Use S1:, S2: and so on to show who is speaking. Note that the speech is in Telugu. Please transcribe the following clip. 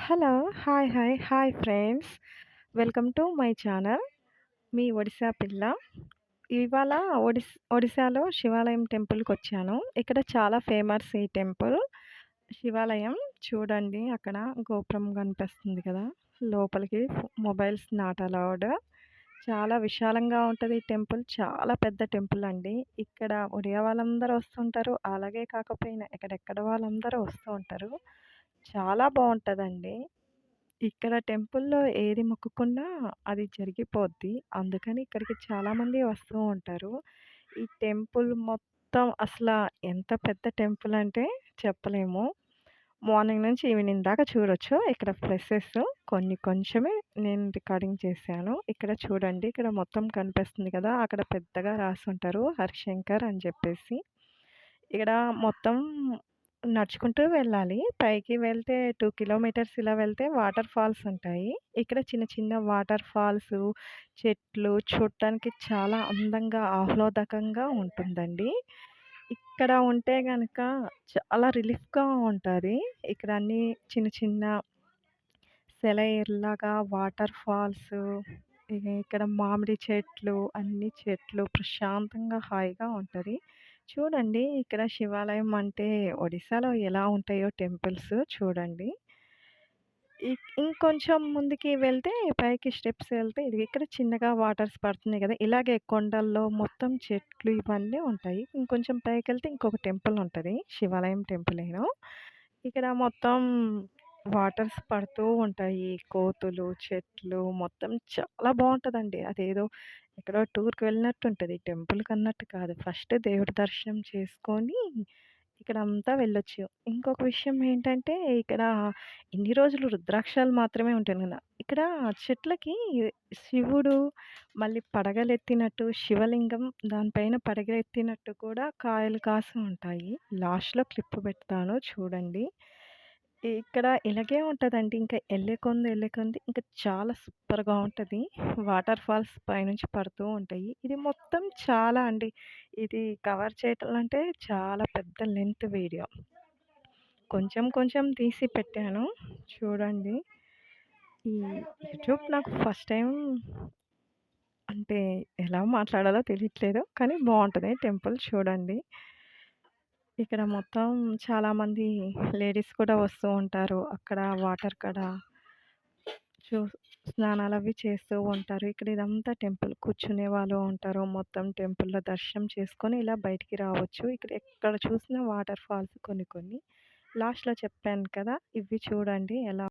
S1: Hello. Hi friends. Welcome to my channel. మీ ఒడిశా పిల్ల. ఇవాళ ఒడిశాలో శివాలయం టెంపుల్‌కొచ్చాను. ఇక్కడ చాలా ఫేమస్ ఈ టెంపుల్. శివాలయం చూడండి అక్కడ గోపురం కనిపిస్తుంది కదా! లోపలికి మొబైల్స్ నాట్ అలౌడ్. చాలా విశాలంగా ఉంటది ఈ టెంపుల్. చాలా పెద్ద టెంపుల్ అండి. ఇక్కడ ఒడియా వాళ్ళందరూ వస్తుంటారు. అలాగే కాకపోయినా ఎక్కడెక్కడ వాళ్ళందరూ వస్తూ ఉంటారు. చాలా బావుంటదండి. ఇక్కడ టెంపుల్‌లో ఏది మొక్కుకున్నా అది జరిగిపోద్ది. అందుకని ఇక్కడికి చాలామంది వస్తూ ఉంటారు. ఈ టెంపుల్ మొత్తం అసల ఎంత పెద్ద టెంపుల్ అంటే చెప్పలేము. మార్నింగ్ నుంచి ఈవినింగ్ దాకా చూడొచ్చు. ఇక్కడ ప్లేసెస్ కొన్ని కొంచెమే నేను రికార్డింగ్ చేశాను. ఇక్కడ చూడండి. ఇక్కడ మొత్తం కనిపిస్తుంది కదా! అక్కడ పెద్దగా రాసుంటారు హరిశంకర్ అని చెప్పేసి. ఇక్కడ మొత్తం నడుచుకుంటూ వెళ్ళాలి. పైకి వెళ్తే 2 కిలోమీటర్స్ ఇలా వెళ్తే వాటర్ ఫాల్స్ ఉంటాయి. ఇక్కడ చిన్న చిన్న వాటర్ ఫాల్సు, చెట్లు చూడటానికి చాలా అందంగా, ఆహ్లాదకంగా ఉంటుందండి. ఇక్కడ ఉంటే గనక చాలా రిలీఫ్‌గా ఉంటది. ఇక్కడ అన్నీ చిన్న చిన్న సెలయేరులాగా వాటర్ ఫాల్సు, ఇగ ఇక్కడ మామిడి చెట్లు, అన్ని చెట్లు ప్రశాంతంగా, హాయిగా ఉంటది. చూడండి ఇక్కడ శివాలయం అంటే ఒడిశాలో ఎలా ఉంటాయో టెంపుల్స్ చూడండి. ఇ ఇంకొంచెం ముందుకి వెళ్తే పైకి స్టెప్స్ వెళ్తే ఇది ఇక్కడ చిన్నగా వాటర్స్ పడుతున్నాయి గదా! ఇలాగే కొండల్లో మొత్తం చెట్లు ఇవన్నీ ఉంటాయి. ఇంకొంచెం పైకెళ్తే ఇంకొక టెంపుల్ ఉంటది. శివాలయం టెంపులేను. ఇక్కడ మొత్తం వాటర్స్ పడుతూ ఉంటాయి. కోతులు, చెట్లు మొత్తం చాలా బావుంటదండి. అదేదో ఎక్కడో టూర్‌కి వెళ్ళినట్టుంటది. టెంపుల్‌కన్నట్టు కాదు. ఫస్ట్ దేవుడి దర్శనం చేసుకొని ఇక్కడంతా వెళ్ళొచ్చు. ఇంకొక విషయం ఏంటంటే ఇక్కడ ఇన్ని రోజులు రుద్రాక్షాలు మాత్రమే ఉంటాను గదా! ఇక్కడ చెట్లకి శివుడు మళ్ళీ పడగలెత్తినట్టు శివలింగం దానిపైన పడగలెత్తినట్టు కూడా కాయలు కాసి ఉంటాయి. లాస్ట్‌లో క్లిప్ పెడతాను చూడండి. ఇక్కడ ఇలాగే ఉంటదండి. ఇంకా ఎళ్ళే కొంది ఇంకా చాలా సూపర్‌గా ఉంటది. వాటర్ ఫాల్స్ పైనుంచి పడుతూ ఉంటాయి. ఇది మొత్తం చాలా అండి. ఇది కవర్ చేయటంలంటే చాలా పెద్ద లెంత్ వీడియో. కొంచెం కొంచెం తీసి పెట్టాను. చూడండి. ఈ యూట్యూబ్ నాకు ఫస్ట్ టైమ్ అంటే ఎలా మాట్లాడాలో తెలియట్లేదు. కానీ బావుంటది టెంపుల్ చూడండి. ఇక్కడ మొత్తం చాలామంది లేడీస్ కూడా వస్తూ ఉంటారు. అక్కడ వాటర్ కాడ చు స్నానాలవి చేస్తూ ఉంటారు. ఇక్కడ ఇదంతా టెంపుల్. కూర్చునే వాళ్ళు ఉంటారు. మొత్తం టెంపుల్‌లో దర్శనం చేసుకొని ఇలా బయటికి రావచ్చు. ఇక్కడ ఎక్కడ చూసినా వాటర్ ఫాల్స్ కొన్ని కొన్ని. లాస్ట్‌లో చెప్పాను కదా! ఇవి చూడండి ఎలా